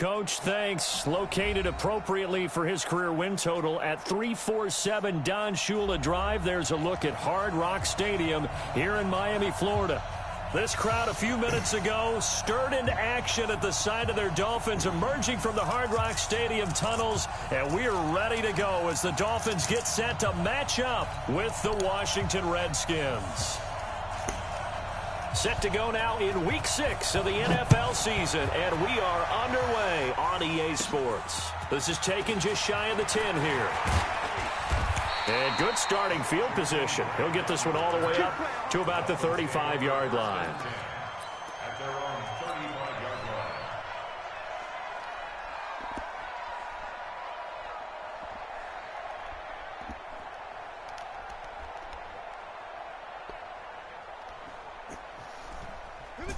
Coach. Thanks. Located appropriately for his career win total at 347 Don Shula Drive. There's a look at Hard Rock Stadium here in Miami, Florida. This crowd a few minutes ago stirred into action at the side of their Dolphins emerging from the Hard Rock Stadium tunnels, and we are ready to go as the Dolphins get set to match up with the Washington Redskins. Set to go now in Week 6 of the NFL season, and we are underway on EA Sports. This is taken just shy of the 10 here. And good starting field position. He'll get this one all the way up to about the 35-yard line.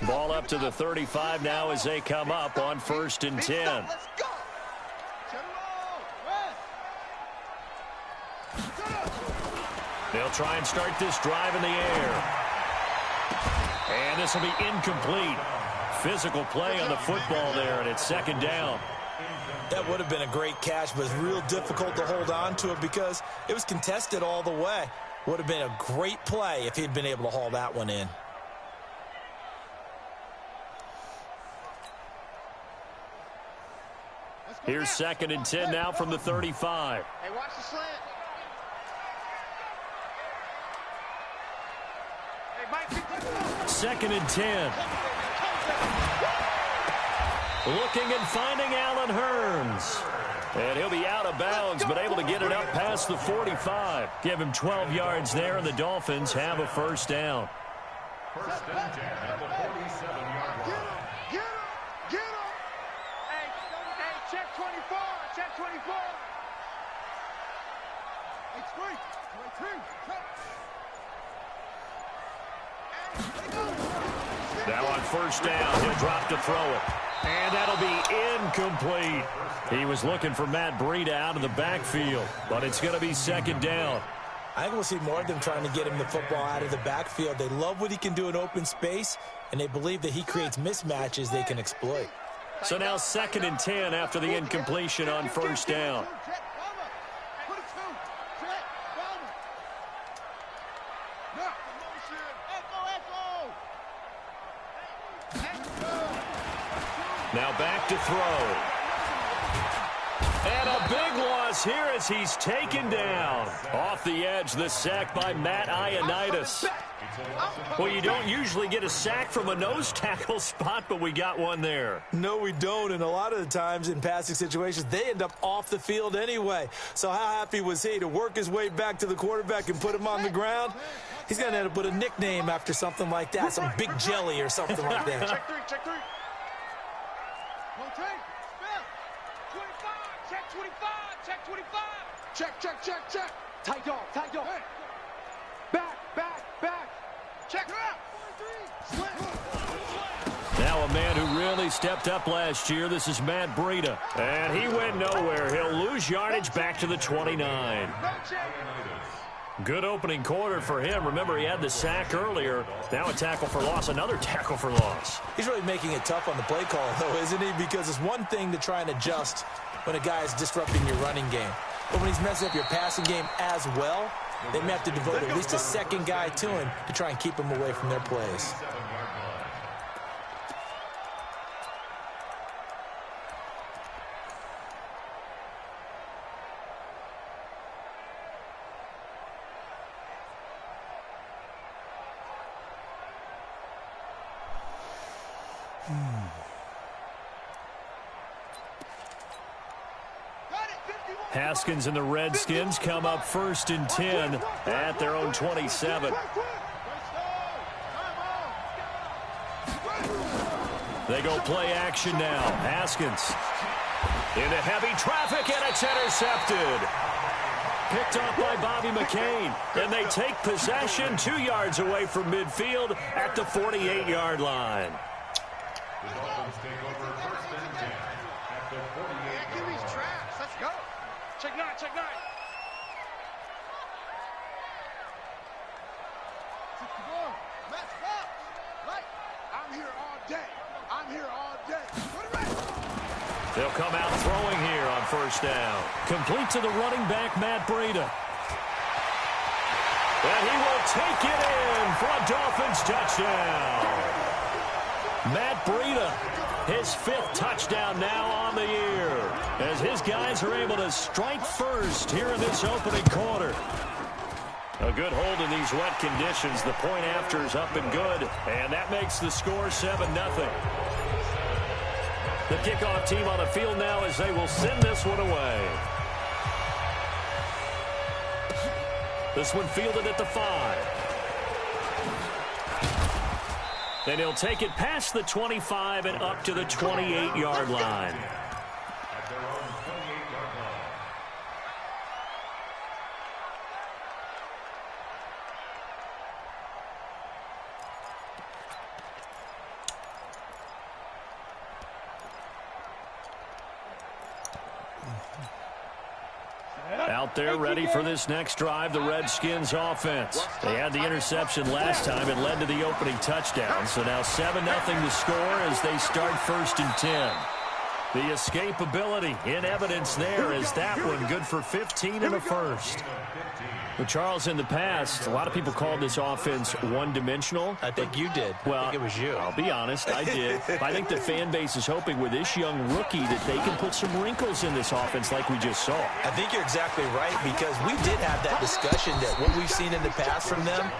Ball up to the 35 now as they come up on 1st and 10. They'll try and start this drive in the air. And this will be incomplete. Physical play on the football there, and it's 2nd down. That would have been a great catch, but it's real difficult to hold on to it because it was contested all the way. Would have been a great play if he'd been able to haul that one in. Here's 2nd and 10 now from the 35. Hey, watch the slant. 2nd and 10. Looking and finding Allen Hurns. And he'll be out of bounds, but able to get it up past the 45. Give him 12 yards there, and the Dolphins have a 1st down. 1st and 10 at the 47-yard line. Get him! Hey, check 24. Check 24. Hey, 23. Now on 1st down, he'll drop to throw it. And that'll be incomplete. He was looking for Matt Breida out of the backfield, but it's going to be 2nd down. I think we'll see more of them trying to get him the football out of the backfield. They love what he can do in open space, and they believe that he creates mismatches they can exploit. So now 2nd and 10 after the incompletion on 1st down. Now back to throw. And a big loss here as he's taken down. Off the edge, the sack by Matt Ioannidis. Well, you don't usually get a sack from a nose tackle spot, but we got one there. No, we don't, and a lot of the times in passing situations, they end up off the field anyway. So how happy was he to work his way back to the quarterback and put him on the ground? He's going to end up with a nickname after something like that, some Big Jelly or something like that. Check 3, check 3. Check 25. Check. Tight dog. Hey. Back. Check her out. 43. Now a man who really stepped up last year. This is Matt Breida. And he went nowhere. He'll lose yardage back to the 29. Good opening quarter for him. Remember, he had the sack earlier. Now a tackle for loss, another tackle for loss. He's really making it tough on the play call, though, isn't he? Because it's one thing to try and adjust when a guy is disrupting your running game. But when he's messing up your passing game as well, they may have to devote at least a second guy to him to try and keep him away from their plays. Haskins and the Redskins come up 1st and 10 at their own 27. They go play action now. Haskins into heavy traffic, and it's intercepted. Picked off by Bobby McCain, and they take possession 2 yards away from midfield at the 48-yard line. The Dolphins take over 1st and 10 at the 48-yard line. Let's go. Check 9. I'm here all day. Put it right. They'll come out throwing here on first down. Complete to the running back, Matt Breida. And he will take it in for a Dolphins touchdown. Matt Breida, his 5th touchdown now on the year, as his guys are able to strike first here in this opening quarter. A good hold in these wet conditions. The point after is up and good, and that makes the score 7-0. The kickoff team on the field now as they will send this one away. This one fielded at the 5. Then he'll take it past the 25 and up to the 28-yard line. Out there ready for this next drive, the Redskins offense. They had the interception last time. It led to the opening touchdown. So now 7-0 the score as they start 1st and 10. The escapability in evidence there as that one good for 15 in the first. But Charles, in the past, a lot of people called this offense one-dimensional. I think you did. Well, I think it was you. I'll be honest, I did. I think the fan base is hoping with this young rookie that they can put some wrinkles in this offense like we just saw. I think you're exactly right, because we did have that discussion that what we've seen in the past from them,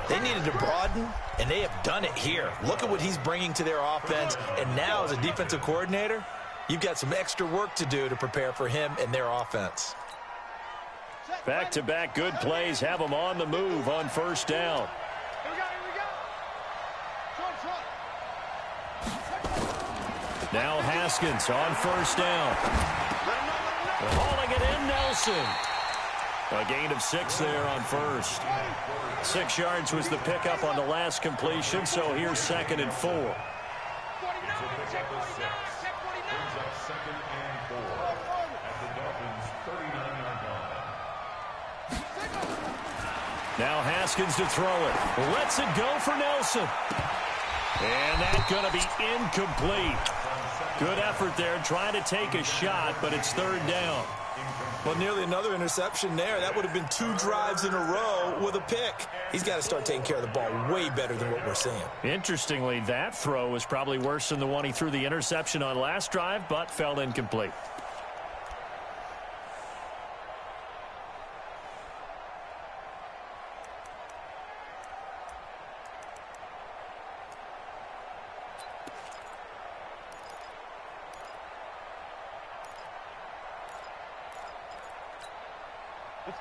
they needed to broaden, and they have done it here. Look at what he's bringing to their offense, and now as a defensive coordinator, you've got some extra work to do to prepare for him and their offense. Back-to-back good plays have them on the move on first down. Here we go. Now Haskins on first down. Hauling it in, Nelson. A gain of 6 there on first. 6 yards was the pickup on the last completion, so here's 2nd and 4. Now Haskins to throw it. Lets it go for Nelson. And that's going to be incomplete. Good effort there trying to take a shot, but it's 3rd down. Well, nearly another interception there. That would have been 2 drives in a row with a pick. He's got to start taking care of the ball way better than what we're seeing. Interestingly, that throw was probably worse than the one he threw the interception on last drive, but fell incomplete.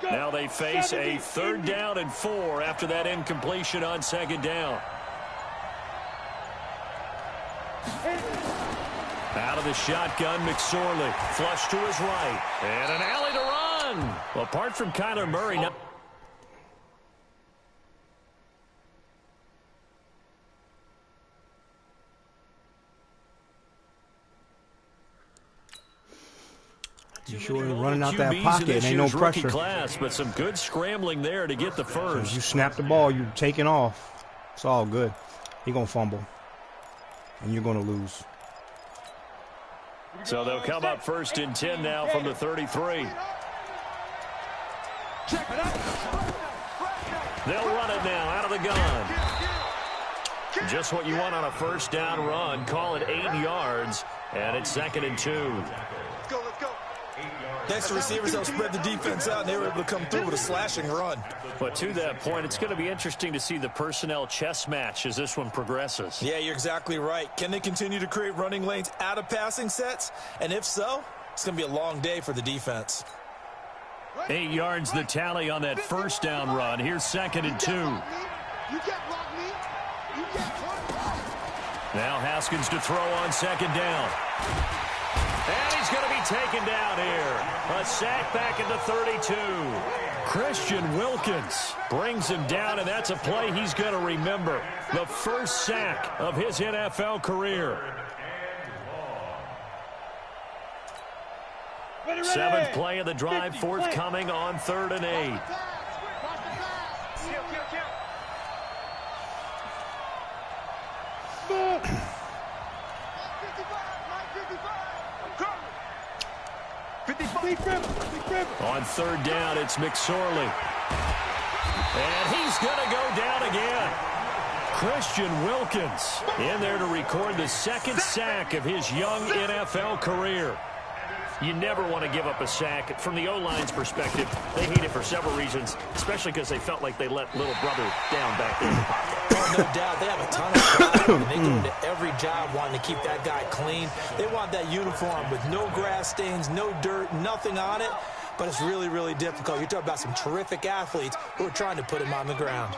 Now they face a 3rd down and 4 after that incompletion on 2nd down. Out of the shotgun, McSorley. Flush to his right. And an alley to run. Well, apart from Kyler Murray. Now You sure ain't running out that pocket. Ain't no pressure. Class, but some good scrambling there to get the first. You snap the ball, you taking off. It's all good. He gonna fumble, and you're gonna lose. So they'll come up 1st and 10 now from the 33. They'll run it now out of the gun. Just what you want on a first down run. Call it 8 yards, and it's 2nd and 2. Let's go. Next, the receivers help spread the defense out, and they were able to come through with a slashing run. But to that point, it's going to be interesting to see the personnel chess match as this one progresses. Yeah, you're exactly right. Can they continue to create running lanes out of passing sets? And if so, it's going to be a long day for the defense. 8 yards the tally on that first down run. Here's 2nd and 2. Now Haskins to throw on 2nd down. And he's going to be taken down here. A sack back into 32. Christian Wilkins brings him down, and that's a play he's going to remember. The first sack of his NFL career. 7th play of the drive, forthcoming on 3rd and 8. On third down, it's McSorley. And he's going to go down again. Christian Wilkins in there to record the second sack of his young NFL career. You never want to give up a sack. From the O-line's perspective, they hate it for several reasons, especially because they felt like they let little brother down back there in the pocket. Oh, no doubt. They have a ton of pride, and they go into every job wanting to keep that guy clean. They want that uniform with no grass stains, no dirt, nothing on it. But it's really, really difficult. You're talking about some terrific athletes who are trying to put him on the ground.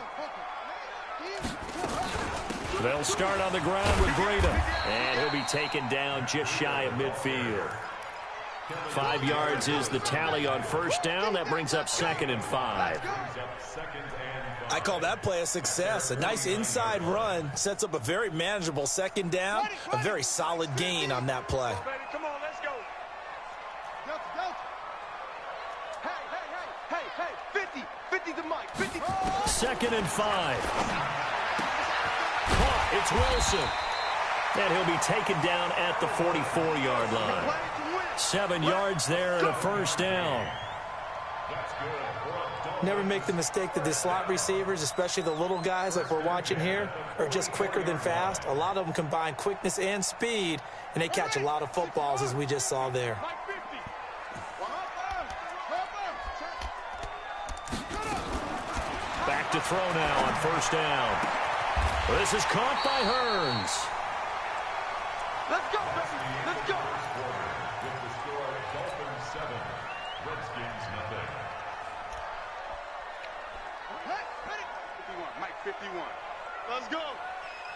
They'll start on the ground with Breda, and he'll be taken down just shy of midfield. 5 yards is the tally on first down. That brings up 2nd and 5. I call that play a success. A nice inside run sets up a very manageable 2nd down. A very solid gain on that play. Come on, let's go. Hey, 50 to Mike, 50. 2nd and 5. Caught, it's Wilson. And he'll be taken down at the 44-yard line. 7 yards there and a first down. Never make the mistake that the slot receivers, especially the little guys like we're watching here, are just quicker than fast. A lot of them combine quickness and speed, and they catch a lot of footballs, as we just saw there. Back to throw now on first down. This is caught by Hearns. Let's go, baby. Let's go. Mike 51. Let's go.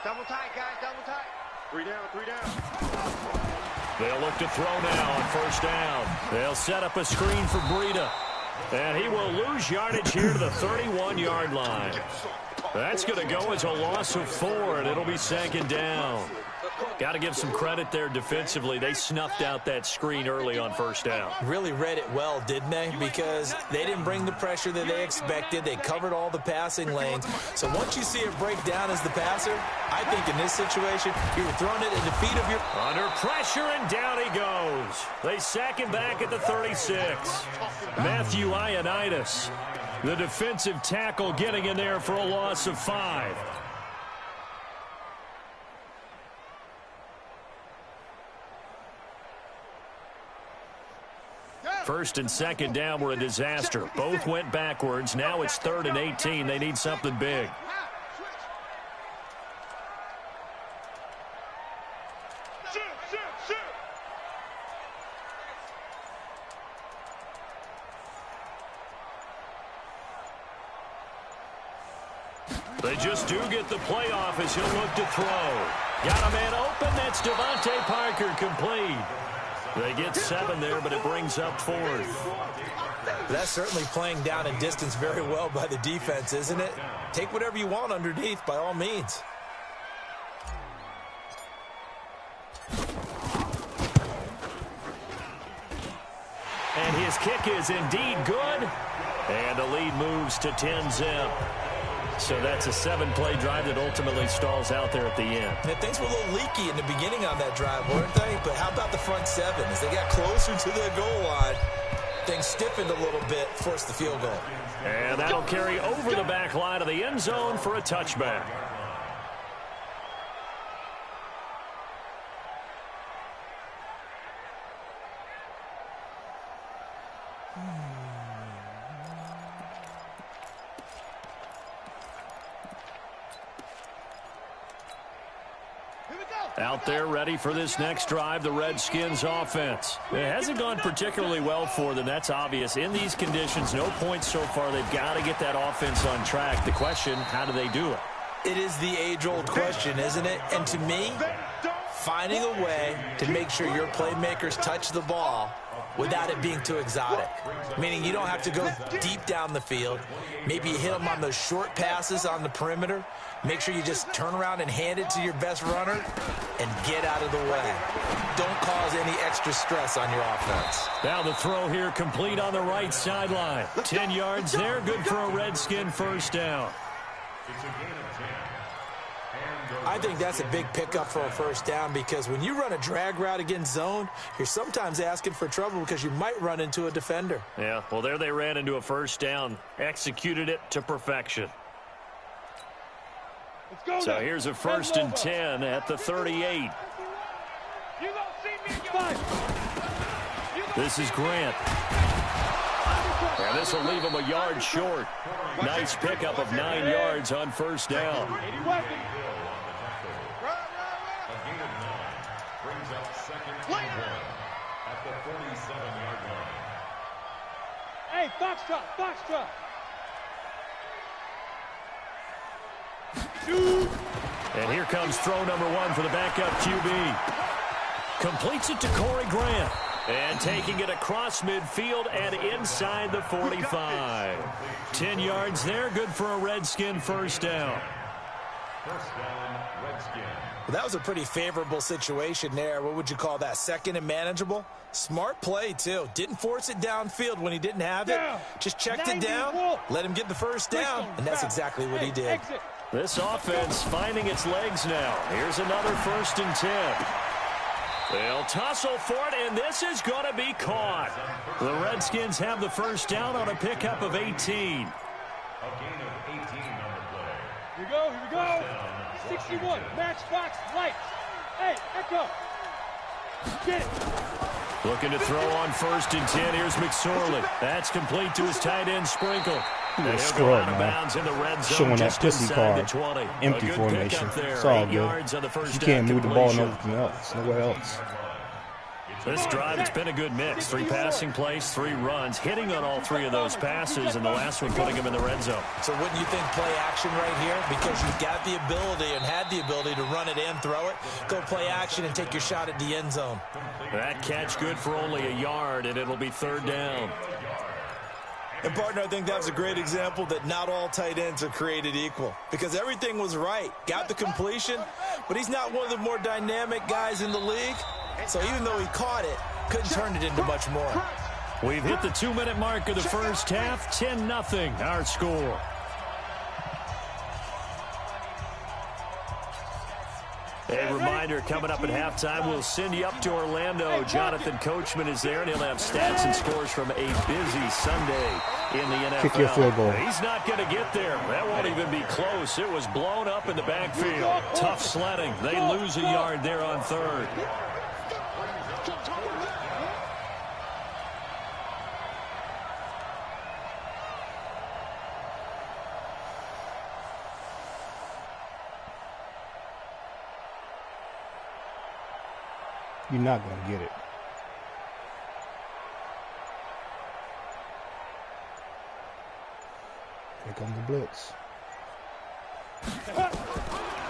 Double tight, guys. Double tight. 3 down, 3 down. They'll look to throw now on first down. They'll set up a screen for Breda. And he will lose yardage here to the 31-yard line. That's going to go as a loss of 4, and it'll be 2nd down. Got to give some credit there defensively. They snuffed out that screen early on first down. Really read it well, didn't they? Because they didn't bring the pressure that they expected. They covered all the passing lanes. So once you see it break down as the passer, I think in this situation, you're throwing it at the feet of your... Under pressure, and down he goes. They sack him back at the 36. Matthew Ioannidis, the defensive tackle, getting in there for a loss of 5. First and 2nd down were a disaster. Both went backwards. Now it's 3rd and 18. They need something big. They just do get the playoff as he'll look to throw. Got a man open. That's Devontae Parker, complete. They get 7 there, but it brings up 4th. That's certainly playing down and distance very well by the defense, isn't it? Take whatever you want underneath, by all means. And his kick is indeed good. And the lead moves to 10-zip. So that's a 7-play drive that ultimately stalls out there at the end. And things were a little leaky in the beginning on that drive, weren't they? But how about the front 7? As they got closer to the goal line, things stiffened a little bit, forced the field goal. And that'll carry over the back line of the end zone for a touchback. Out there ready for this next drive, the Redskins offense. It hasn't gone particularly well for them. That's obvious. In these conditions, no points so far. They've got to get that offense on track. The question, how do they do it? It is the age-old question, isn't it? And to me, finding a way to make sure your playmakers touch the ball without it being too exotic. Meaning you don't have to go deep down the field. Maybe you hit them on those short passes on the perimeter. Make sure you just turn around and hand it to your best runner and get out of the way. Don't cause any extra stress on your offense. Now the throw here complete on the right sideline. 10 yards there, good for a Redskin first down. I I think that's a big pickup for a first down because when you run a drag route against zone, you're sometimes asking for trouble because you might run into a defender. Yeah, well, there they ran into a first down, executed it to perfection. So here's a 1st and 10 at the 38. This is Grant. And this will leave him a yard short. Nice pickup of 9 yards on first down. Hey, Foxtrot. And here comes throw number 1 for the backup QB. Completes it to Corey Grant. And taking it across midfield and inside the 45. 10 yards there, good for a Redskin first down. Well, that was a pretty favorable situation there. What would you call that? Second and manageable? Smart play, too. Didn't force it downfield when he didn't have it. Just checked it down, let him get the first down, and that's exactly what he did. This offense finding its legs now. Here's another 1st and 10. They'll tussle for it, and this is going to be caught. The Redskins have the first down on a pickup of 18. A gain of 18 on the play. Here we go. 61, Matchbox Lights. Hey, Echo. Get it. Looking to throw on 1st and 10. Here's McSorley. That's complete to his tight end, Sprinkle. He's a He'll scrub, go out of man. bounds in the red zone, Showing that just pussy inside card. the 20. Empty A good formation. pickup there. It's all 8 good. yards on the first You down can't move the ball completion. nowhere else. Nowhere else. This drive, it's been a good mix. 3 passing plays, 3 runs, hitting on all 3 of those passes, and the last one putting him in the red zone. So wouldn't you think play action right here? Because you've got the ability and had the ability to run it and throw it. Go play action and take your shot at the end zone. That catch good for only a yard, and it'll be 3rd down. And, partner, I think that was a great example that not all tight ends are created equal because everything was right. Got the completion, but he's not one of the more dynamic guys in the league. So even though he caught it, couldn't turn it into much more. We've hit the 2-minute mark of the first half. 10-0 our score. A reminder, coming up at halftime, we'll send you up to Orlando. Jonathan Coachman is there, and he'll have stats and scores from a busy Sunday in the NFL. Kick your field goal. He's not going to get there. That won't even be close. It was blown up in the backfield. Tough sledding. They lose a yard there on 3rd. You're not going to get it. Here comes the blitz.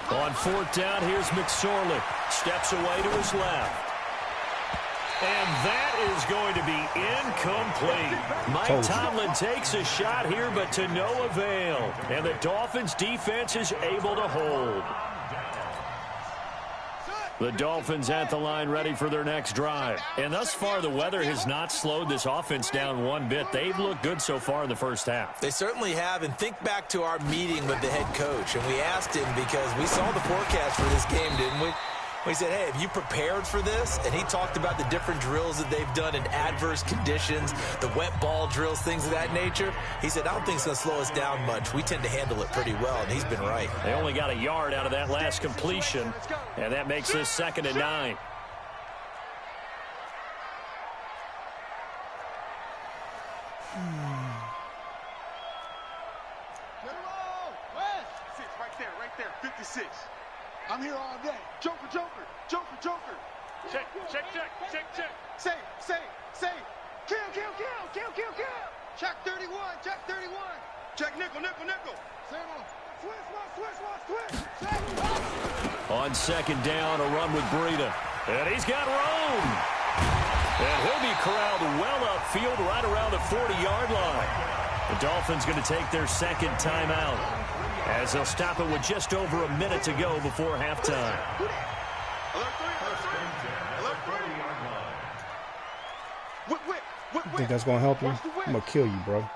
On 4th down, here's McSorley. Steps away to his left. And that is going to be incomplete. Mike Tomlin takes a shot here, but to no avail. And the Dolphins' defense is able to hold. The Dolphins at the line ready for their next drive. And thus far, the weather has not slowed this offense down one bit. They've looked good so far in the first half. They certainly have. And think back to our meeting with the head coach. And we asked him because we saw the forecast for this game, didn't we? We said, hey, have you prepared for this? And he talked about the different drills that they've done in adverse conditions, the wet ball drills, things of that nature. He said, I don't think it's going to slow us down much. We tend to handle it pretty well, and he's been right. They only got a yard out of that last completion, and that makes this 2nd and 9. Right there, 56. I'm here all day. Joker. Check. Say. Kill. Check 31. Check nickel. Switch. On 2nd down, a run with Breida. And he's got room. And he'll be corralled well upfield right around the 40-yard line. The Dolphins going to take their 2nd timeout as they'll stop it with just over a minute to go before halftime. You think that's going to help you? I'm going to kill you, bro.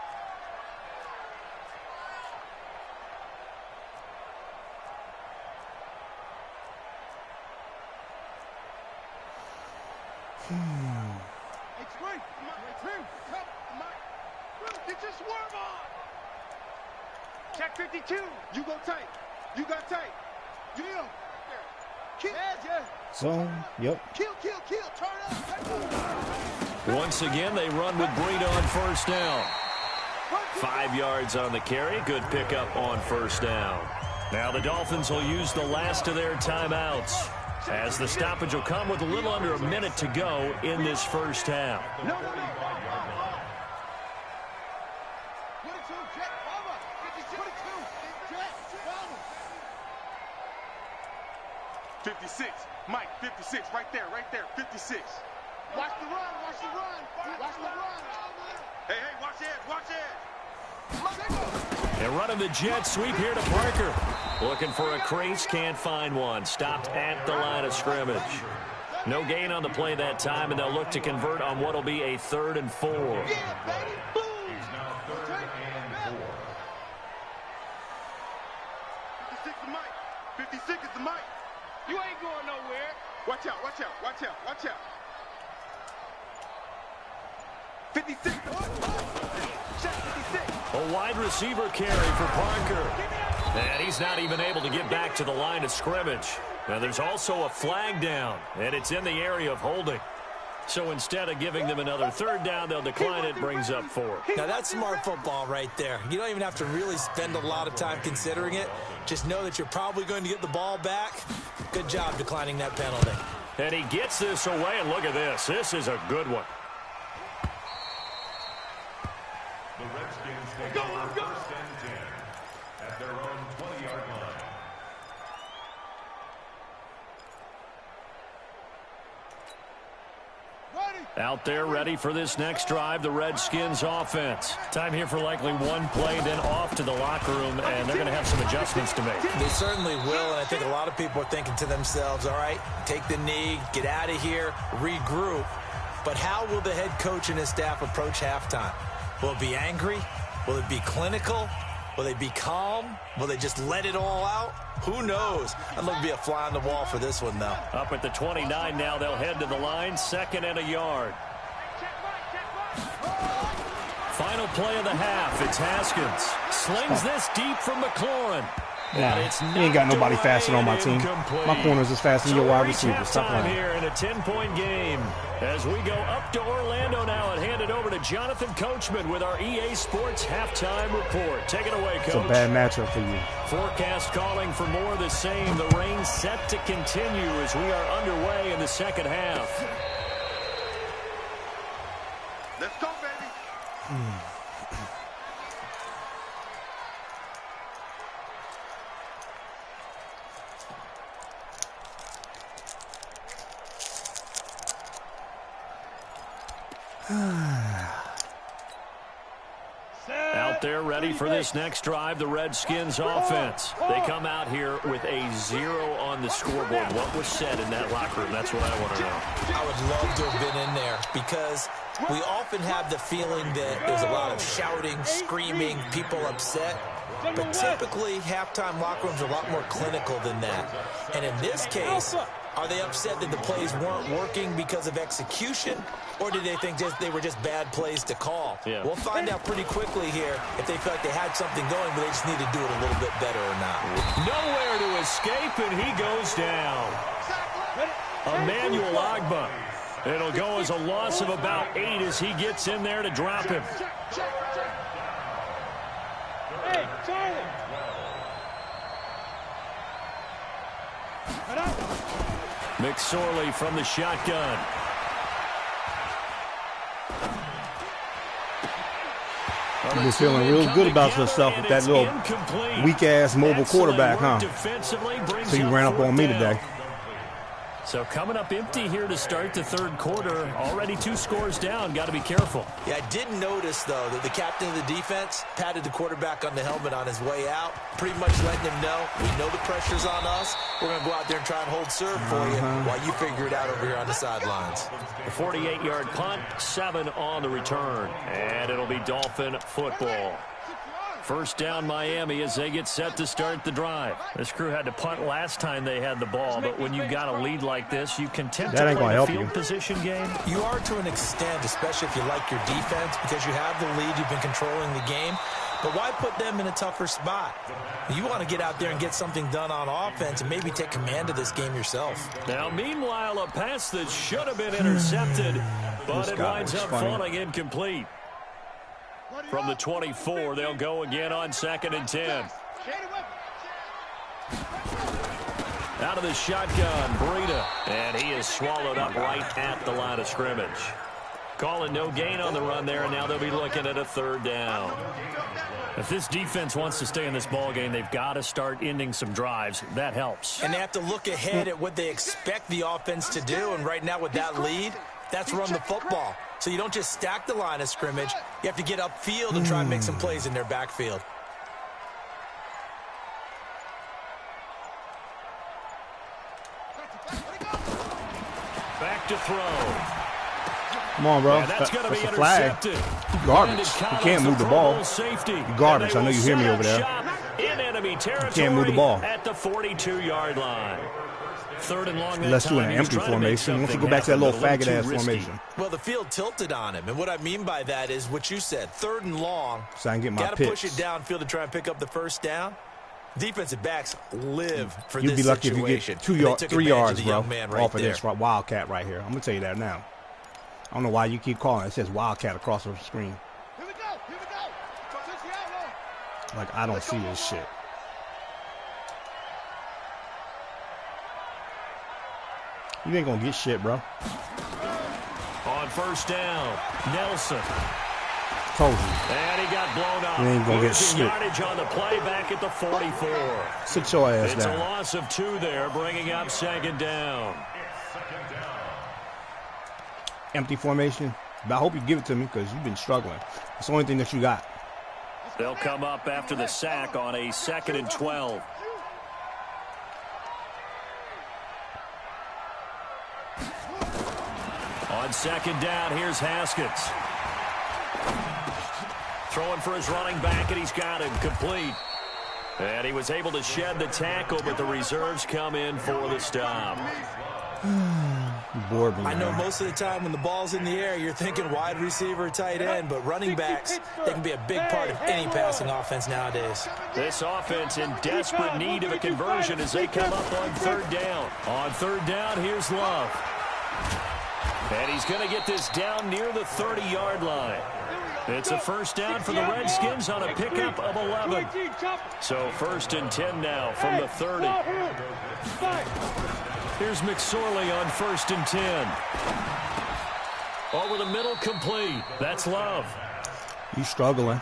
Get your swerve on. Check 52. You go tight. You got tight. Yeah. Kill. Zone. Yep. Kill. Turn up. Once again, they run with Breida on first down. 5 yards on the carry. Good pickup on first down. Now the Dolphins will use the last of their timeouts, as the stoppage will come with a little under a minute to go in this first half. 56. Mike, 56. Right there. 56. Watch the run. Hey, watch it. They're running the jet sweep here to Parker. Looking for a crease, can't find one. Stopped at the line of scrimmage. No gain on the play that time, and they'll look to convert on what will be a 3rd and 4. Yeah, baby. Boom. He's now 3rd and 4. 56 is Mike. 56 is the Mike. You ain't going nowhere. Watch out. 56. Check 56. A wide receiver carry for Parker. And he's not even able to get back to the line of scrimmage. Now there's also a flag down, and it's in the area of holding. So instead of giving them another 3rd down, they'll decline it, brings up 4. Now that's smart football right there. You don't even have to really spend a lot of time considering it. Just know that you're probably going to get the ball back. Good job declining that penalty. And he gets this away, and look at this. This is a good one. The Redskins take over 1st and 10 at their own 20-yard line. Out there ready for this next drive, the Redskins offense. Time here for likely one play, then off to the locker room, and they're going to have some adjustments to make. They certainly will, and I think a lot of people are thinking to themselves, all right, take the knee, get out of here, regroup. But how will the head coach and his staff approach halftime? Will it be angry? Will it be clinical? Will they be calm? Will they just let it all out? Who knows? I'd love to be a fly on the wall for this one, though. Up at the 29 now, they'll head to the line, 2nd and a yard. Final play of the half, it's Haskins. Slings this deep from McLaurin. Nah, he ain't got nobody faster on my team. My corners is faster than your wide receiver. Stop playing. Here in a 10-point game. As we go up to Orlando now and hand it over to Jonathan Coachman with our EA Sports halftime report. Take it away, Coach. It's a bad matchup for you. Forecast calling for more of the same. The rain set to continue as we are underway in the second half. Let's go, baby. Out there ready for this next drive, the Redskins offense. They come out here with a 0 on the scoreboard. What was said in that locker room? That's what I want to know. I would love to have been in there because we often have the feeling that there's a lot of shouting, screaming, people upset. But typically, halftime locker rooms are a lot more clinical than that. And in this case, are they upset that the plays weren't working because of execution, or did they think they were just bad plays to call? Yeah. We'll find out pretty quickly here if they feel like they had something going, but they just need to do it a little bit better or not. Nowhere to escape, and he goes down. Emmanuel Agba. It'll go as a loss of about 8 as he gets in there to drop him. Hey, Charlie. McSorley from the shotgun. You've been feeling real good about yourself with that little weak-ass mobile quarterback, huh? So you ran up on me today. So coming up empty here to start the 3rd quarter. Already 2 scores down. Got to be careful. Yeah, I did notice, though, that the captain of the defense patted the quarterback on the helmet on his way out, pretty much letting him know, we know the pressure's on us. We're going to go out there and try and hold serve for you while you figure it out over here on the sidelines. The 48-yard punt, 7 on the return. And it'll be Dolphin football. First down Miami as they get set to start the drive. This crew had to punt last time they had the ball, but when you got a lead like this, you can tend to play a field position game. You are to an extent, especially if you like your defense, because you have the lead, you've been controlling the game. But why put them in a tougher spot? You want to get out there and get something done on offense and maybe take command of this game yourself. Now, meanwhile, a pass that should have been intercepted, but it winds up falling incomplete. From the 24, they'll go again on 2nd and 10. Out of the shotgun, Breida, and he is swallowed up right at the line of scrimmage. Calling no gain on the run there, and now they'll be looking at a 3rd down. If this defense wants to stay in this ball game, they've got to start ending some drives. That helps. And they have to look ahead at what they expect the offense to do, and right now with that lead, that's run the football. So you don't just stack the line of scrimmage. You have to get upfield and try and make some plays in their backfield. Back to throw. Come on, bro. That's a flag. Garbage. You can't move the ball. Garbage. I know you hear me over there. You can't move the ball. At the 42-yard line. 3rd and long. Let's do an empty formation. Once you go back to that little faggot-ass formation. Well, the field tilted on him, and what I mean by that is what you said. 3rd and long. So I can get my picks. Got to push it downfield to try and pick up the 1st down. Defensive backs live for this situation. You'd be lucky if you get 3 yards, bro, off of this Wildcat right here. I'm going to tell you that now. I don't know why you keep calling. It says Wildcat across the screen. Here we go. Here we go. Like, I don't see this shit. You ain't gonna get shit, bro. On 1st down, Nelson. Told you. And he got blown up. You ain't gonna get shit. Yardage on the play back at the 44. Sit your ass down. It's a loss of 2 there, bringing up 2nd down. Empty formation. But I hope you give it to me because you've been struggling. It's the only thing that you got. They'll come up after the sack on a 2nd and 12. On 2nd down, here's Haskins. Throwing for his running back, and he's got him complete. And he was able to shed the tackle, but the reserves come in for the stop. Bored me, I know most of the time when the ball's in the air, you're thinking wide receiver, tight end, but running backs, they can be a big part of any passing offense nowadays. This offense in desperate need of a conversion as they come up on 3rd down. On 3rd down, here's Love. And he's going to get this down near the 30-yard line. It's a 1st down for the Redskins on a pickup of 11. So 1st and 10 now from the 30. Here's McSorley on 1st and 10. Over the middle, complete. That's Love. You struggling.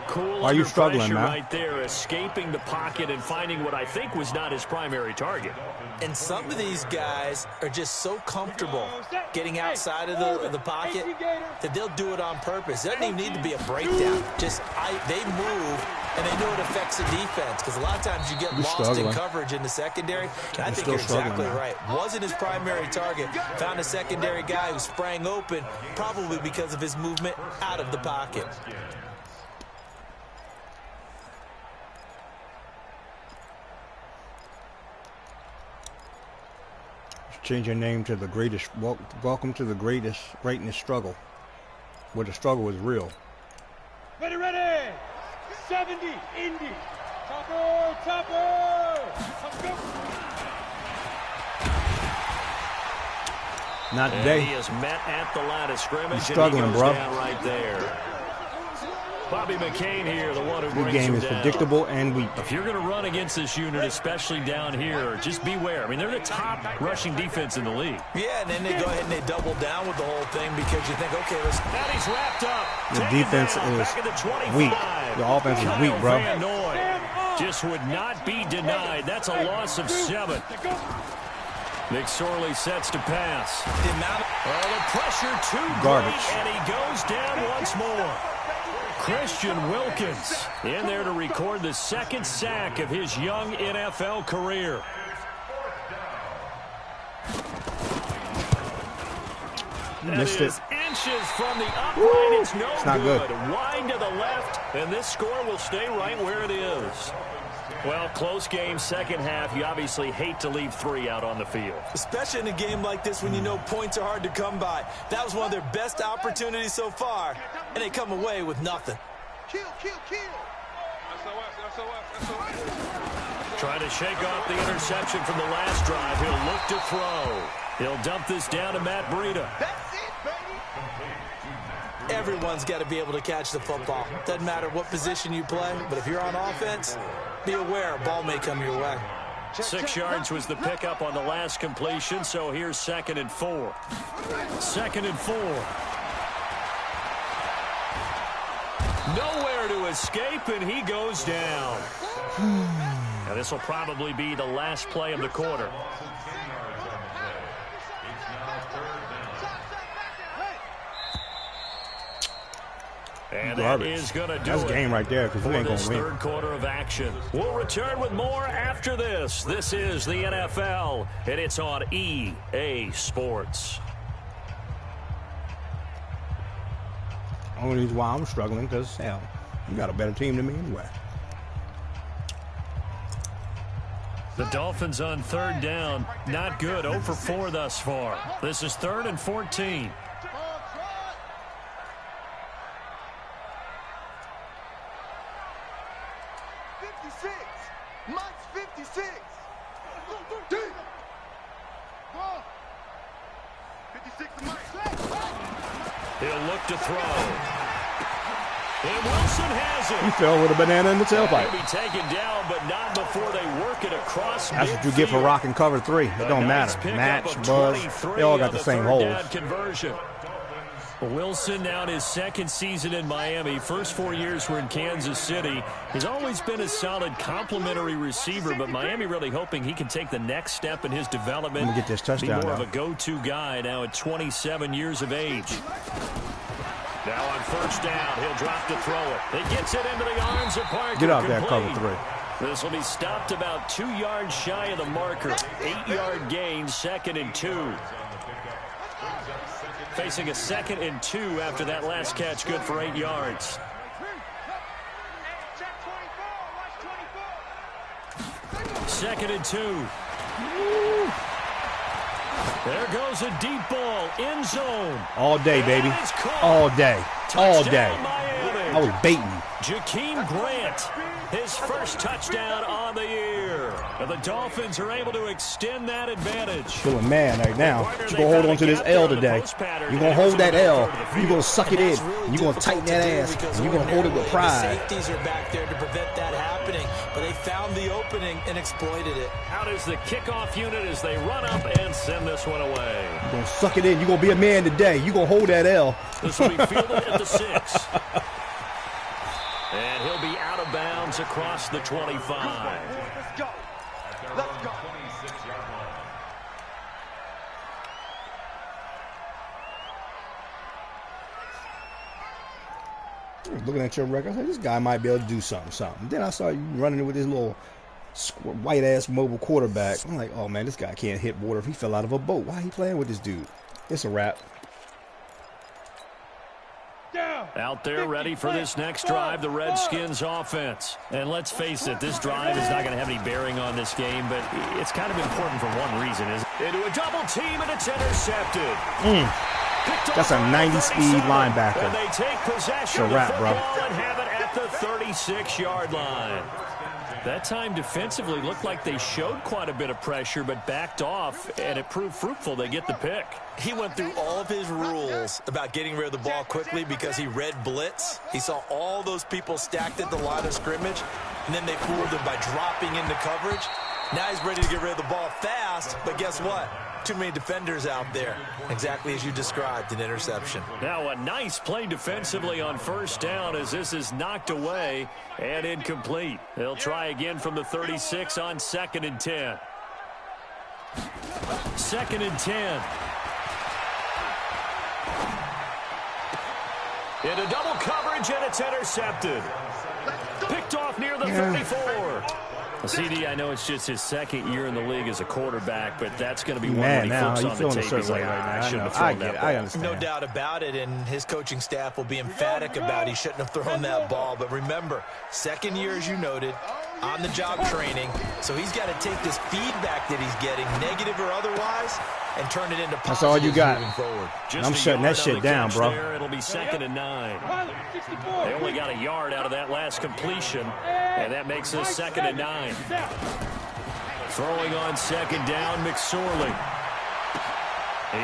Cool. Why are you struggling, man? Right there, escaping the pocket and finding what I think was not his primary target. And some of these guys are just so comfortable getting outside of the pocket that they'll do it on purpose. It doesn't even need to be a breakdown. Just they move, and they know it affects the defense. Because a lot of times you get lost in coverage in the secondary. And I think you're exactly right. Wasn't his primary target. Found a secondary guy who sprang open, probably because of his movement out of the pocket. Change your name to the greatest. Welcome to the greatness struggle, where the struggle is real. Ready, ready. 70, Indy. Topper, topper. Let's go. Not today. And he is met at the line of scrimmage. He's struggling, and he goes bro. Down right there. Bobby McCain here, the one who brings him down. The game is predictable and weak. If you're going to run against this unit, especially down here, just beware. I mean, they're the top rushing defense in the league. Yeah, and then they go ahead and they double down with the whole thing because you think, okay, let's... And he's wrapped up. The defense is weak. The offense is weak, bro. Just would not be denied. That's a loss of 7. McSorley sets to pass. The pressure too Garbage. great, and he goes down once more. Christian Wilkins in there to record the 2nd sack of his young NFL career. Missed it. Launches from the upright. It's no good. Wide to the left, and this score will stay right where it is. Well, close game, second half. You obviously hate to leave 3 out on the field. Especially in a game like this when you know points are hard to come by. That was one of their best opportunities so far, and they come away with nothing. Kill. Trying to shake off the interception from the last drive. He'll look to throw. He'll dump this down to Matt Breida. That's it, baby. Everyone's got to be able to catch the football. Doesn't matter what position you play, but if you're on offense, be aware a ball may come your way. 6 yards was the pickup on the last completion, so here's 2nd and 4. 2nd and 4. Nowhere to escape, and he goes down. Now, this will probably be the last play of the quarter. And that is going to do That's game right there because we ain't going to win. Third quarter of action. We'll return with more after this. This is the NFL, and it's on EA Sports. Only reason why I'm struggling because, hell, you got a better team than me anyway. The Dolphins on 3rd down. Not good. 0 for 4 thus far. This is 3rd and 14. 56. He'll look to throw. And Wilson has it. He fell with a banana in the tailpipe. He'll be taken down, but not before they work it across That's midfield. what you get for rocking cover 3. It don't matter. Match, buzz, they all got the same holes. Conversion. Wilson now in his 2nd season in Miami. First 4 years were in Kansas City. He's always been a solid complementary receiver, but Miami really hoping he can take the next step in his development. Get this touchdown. Be more of a go-to guy now at 27 years of age. Now on 1st down, he'll drop to throw it. He gets it into the arms of Parker. Get out there, cover 3. This will be stopped about 2 yards shy of the marker. 8-yard gain, 2nd and 2. Facing a 2nd and 2 after that last catch, good for 8 yards. Second and 2. There goes a deep ball, end zone. All day, baby. All day. All day. I was baiting you. Jakeem Grant, his first touchdown on the year. And the Dolphins are able to extend that advantage. Feeling mad right now. You're going to hold on to this L today. You're going to hold that L. You're going to suck it in. You're going to tighten that ass. And you're going to hold it with pride. The safeties are back there to prevent that happening, but they found the opening and exploited it. Out is the kickoff unit as they run up and send this one away. You're going to suck it in. You're going to be a man today. You're going to hold that L. This will be fielded at the 6. And he'll be out of bounds across the 25. Let's go. Let's go. Looking at your record, I said, this guy might be able to do something. Then I saw you running with this little white-ass mobile quarterback. I'm like, oh, man, this guy can't hit water if he fell out of a boat. Why he playing with this dude? It's a wrap. Out there ready for this next drive, the Redskins offense. And let's face it, this drive is not going to have any bearing on this game, but it's kind of important for one reason. Into a double team, and it's intercepted. That's a 90-speed linebacker. And they take possession of the football and have it at the 36-yard line. That time defensively looked like they showed quite a bit of pressure, but backed off, and it proved fruitful. They get the pick. He went through all of his rules about getting rid of the ball quickly because he read blitz. He saw all those people stacked at the line of scrimmage, and then they fooled him by dropping into coverage. Now he's ready to get rid of the ball fast, but guess what? Too many defenders out there. Exactly as you described, an interception. Now a nice play defensively on 1st down as this is knocked away and incomplete. They'll try again from the 36 on 2nd and 10. 2nd and 10. Into double coverage, and it's intercepted. Picked off near the 34. CD, I know it's just his second year in the league as a quarterback, but that's going to be one Man, when he now flips you on the feeling a tape. certain He's way like, right now. I shouldn't have I thrown get that it. ball. I understand. No doubt about it, and his coaching staff will be emphatic about he shouldn't have thrown that ball. But remember, second year, as you noted, on-the-job training, so he's got to take this feedback that he's getting, negative or otherwise, and turn it into positives. That's all you got. Moving forward. I'm shutting that shit down, bro. There, it'll be 2nd and 9. They only got a yard out of that last completion, and that makes us 2nd and 9. Throwing on 2nd down, McSorley.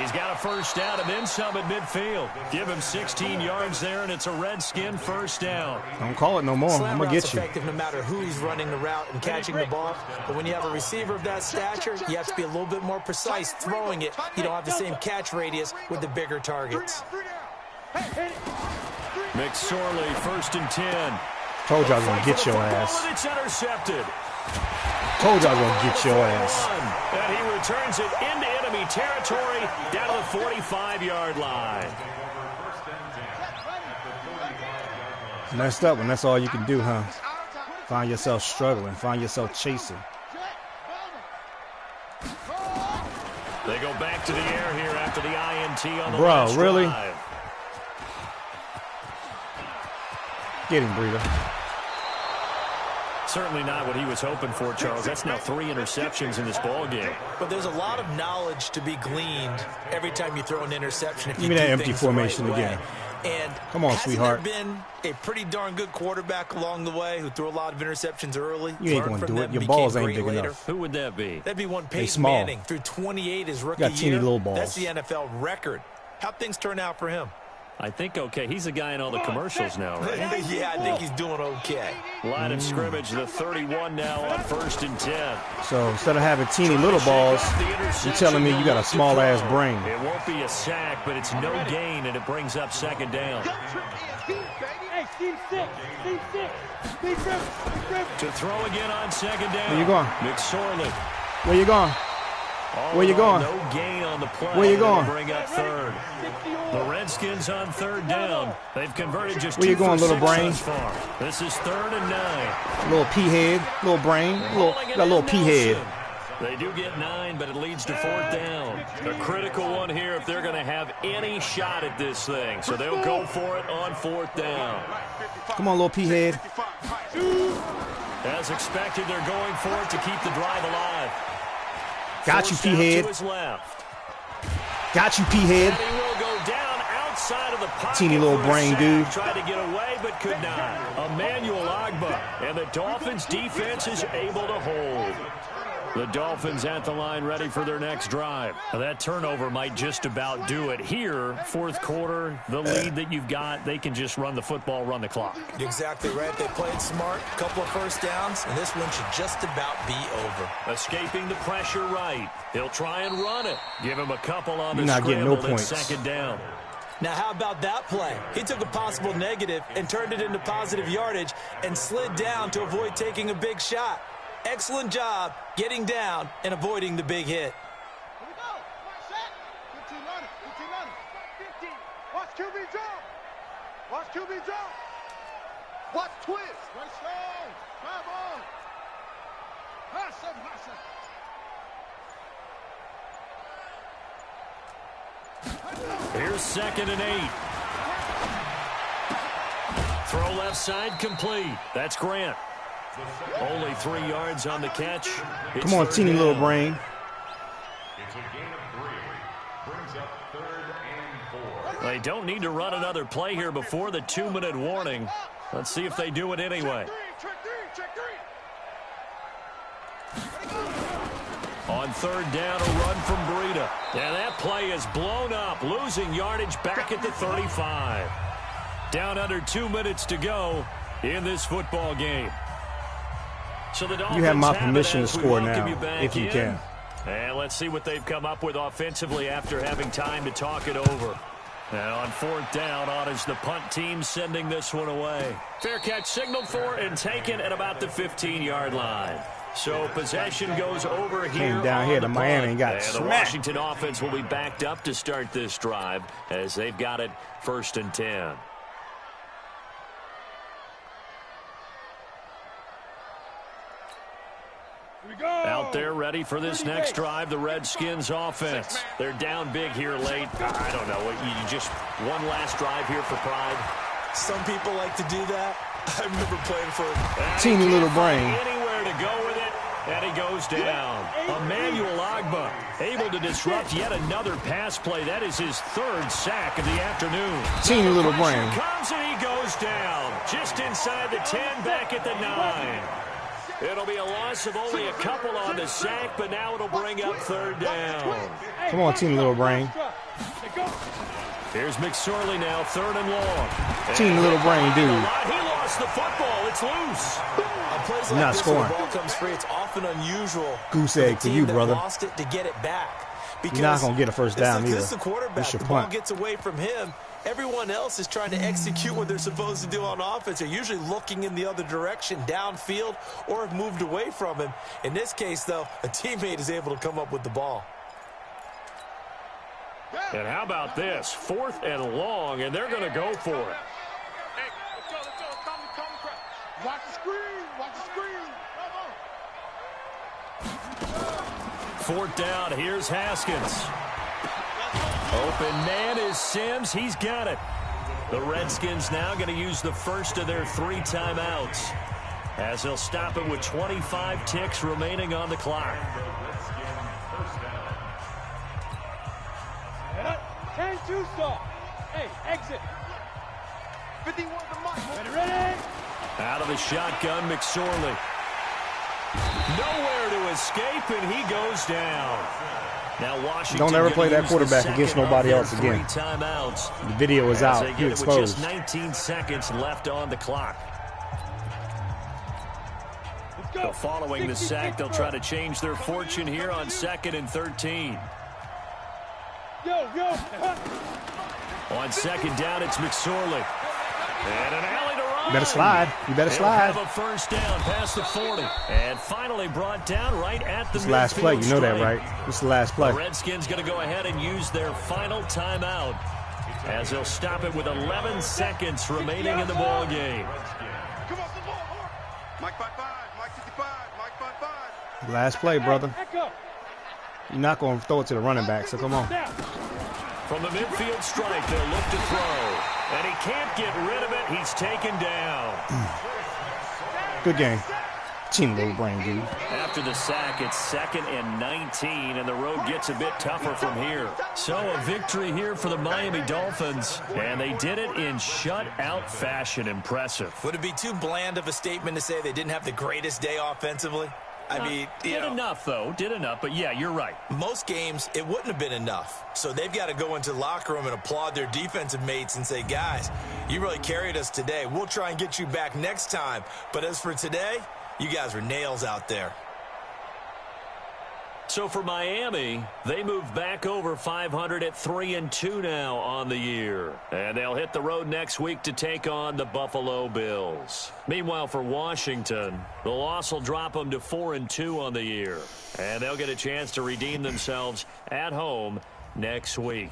He's got a first down and then some at midfield. Give him 16 yards there, and it's a Redskin first down. Don't call it no more. Slant I'm going to get route's you. effective no matter who's running the route and catching the ball. But when you have a receiver of that stature, you have to be a little bit more precise throwing it. You don't have the same catch radius with the bigger targets. McSorley, 1st and 10. Told you I was going to get your ass. It's intercepted. Told you I was going to get your ass. And he returns it into enemy territory down to the 45-yard line. Messed up when that's all you can do, huh? Find yourself struggling. Find yourself chasing. They go back to the air here after the INT on the Bro, last really? drive. Get him, Breeder. Certainly not what he was hoping for, Charles. That's now 3 interceptions in this ball game. But there's a lot of knowledge to be gleaned every time you throw an interception. If Give you me that do empty things the formation right way. again. And Come on, hasn't sweetheart. there been a pretty darn good quarterback along the way who threw a lot of interceptions early? You ain't learned gonna from do them, it. Your became balls ain't great big later? enough. Who would that be? That'd be one Peyton small. Manning through 28 his rookie got teeny year. little balls. That's the NFL record. How'd things turn out for him? I think okay. He's a guy in all the commercials now, right? Yeah, I think he's doing okay. Line of scrimmage, the 31 now on 1st and 10. So instead of having teeny little balls, you're telling me you got a small-ass brain. It won't be a sack, but it's no gain, and it brings up 2nd down. Hey, Steve 6. Steve 6. Steve Rivers. To throw again on 2nd down. Where you going? McSorley. Where you going? Where you going? No gain on the play. Where you going? Bring up 3rd. The Redskins on 3rd down. They've converted just Where you 2 going, for little 6 brain? thus far. This is 3rd and 9. Little pea head, little brain, got a little pea head. They do get 9, but it leads to 4th down. A critical one here if they're going to have any shot at this thing. So they'll go for it on 4th down. Come on, little pea head. As expected, they're going for it to keep the drive alive. Got you, Forced pea out to head. his left. Got you, pea head. And he will go down outside of the pocket. Teeny little for a brain, sack. dude. Tried to get away, but could not. Emmanuel Agba, and the Dolphins' defense is able to hold. The Dolphins at the line ready for their next drive. Now that turnover might just about do it. Here, 4th quarter, the lead that you've got, they can just run the football, run the clock. You're exactly right. They played smart, a couple of first downs, and this one should just about be over. Escaping the pressure right. He'll try and run it. Give him a couple on the You're not getting no scramble. points. It's 2nd down. Now, how about that play? He took a possible negative and turned it into positive yardage and slid down to avoid taking a big shot. Excellent job getting down and avoiding the big hit. Here we go. Set. 15 on it. 15 on it. 15. Watch QB jump. Watch QB jump. Watch twist. Way slow. 5 on. Pass him. Pass him. Here's 2nd and 8. Throw left side complete. That's Grant. Only 3 yards on the catch. It's Come on, 3rd teeny down. little brain. It's a gain of 3. Brings up 3rd and 4. They don't need to run another play here before the 2-minute warning. Let's see if they do it anyway. Check 3. Check 3. On 3rd down, a run from Breida. And that play is blown up, losing yardage back at the 35. Down under 2 minutes to go in this football game. So the Dolphins You have my it permission to as we score welcome now, you back if you in. can. And let's see what they've come up with offensively after having time to talk it over. And on 4th down, on is the punt team sending this one away. Fair catch signaled for and taken at about the 15-yard line. So possession goes over here. Came down on here the to Miami punt. and got And the smacked. Washington offense will be backed up to start this drive as they've got it 1st and 10. out there ready for this next drive, the Redskins offense. They're down big here late. I don't know. You just one last drive here for pride. Some people like to do that. I remember playing for teeny little brain. Anywhere to go with it, and he goes down. Emmanuel Ogbah able to disrupt yet another pass play. That is his third sack of the afternoon. Teeny little brain. Comes and he goes down. Just inside the 10, back at the 9. It'll be a loss of only a couple on the sack, but now it'll bring up third down. Come on, teeny little brain. Here's McSorley now, third and long. Teeny little brain, dude. He lost the football. It's loose. Plays You're not scoring. The ball comes free. It's often unusual. Goose egg for you, brother. Lost it to get it back. You're not going to get a first down either. This is the quarterback. The ball gets away from him. Everyone else is trying to execute what they're supposed to do on offense. They're usually looking in the other direction, downfield, or have moved away from him. In this case, though, a teammate is able to come up with the ball. And how about this? 4th and long, and they're going to go for it. Hey, let's go. Watch the screen. Watch the screen. 4th down. Here's Haskins. Open man is Sims. He's got it. The Redskins now going to use the first of their 3 timeouts, as they'll stop it with 25 ticks remaining on the clock. 10-2 stop. Hey, exit. 51 to Mike. Ready? Out of the shotgun, McSorley. Nowhere to escape, and he goes down. Now Washington. Don't ever play that quarterback against nobody else again. Timeouts. The video is out. He exposed. With just 19 seconds left on the clock. So following the sack, they'll try to change their fortune here on 2nd and 13. On 2nd down, it's McSorley. And an alley to run. You better slide. You better slide. Have a first down past the 40. And finally brought down right at the This last play. You know that, right? This is the last play. The Redskins going to go ahead and use their final timeout, as they'll stop it with 11 seconds remaining in the ball game. Mike 5-5, Mike 55, Mike 5-5. Last play, brother. You're not going to throw it to the running back, so come on. From the midfield stripe, they'll look to throw. And he can't get rid of it. He's taken down. Good game. Team little brain, dude. After the sack, it's 2nd and 19, and the road gets a bit tougher from here. So a victory here for the Miami Dolphins, and they did it in shutout fashion. Impressive. Would it be too bland of a statement to say they didn't have the greatest day offensively? I mean, did enough, though. Did enough. But, yeah, you're right. Most games, it wouldn't have been enough. So they've got to go into the locker room and applaud their defensive mates and say, guys, you really carried us today. We'll try and get you back next time. But as for today, you guys were nails out there. So for Miami, they move back over 500 at 3-2 now on the year. And they'll hit the road next week to take on the Buffalo Bills. Meanwhile, for Washington, the loss will drop them to 4-2 on the year. And they'll get a chance to redeem themselves at home next week.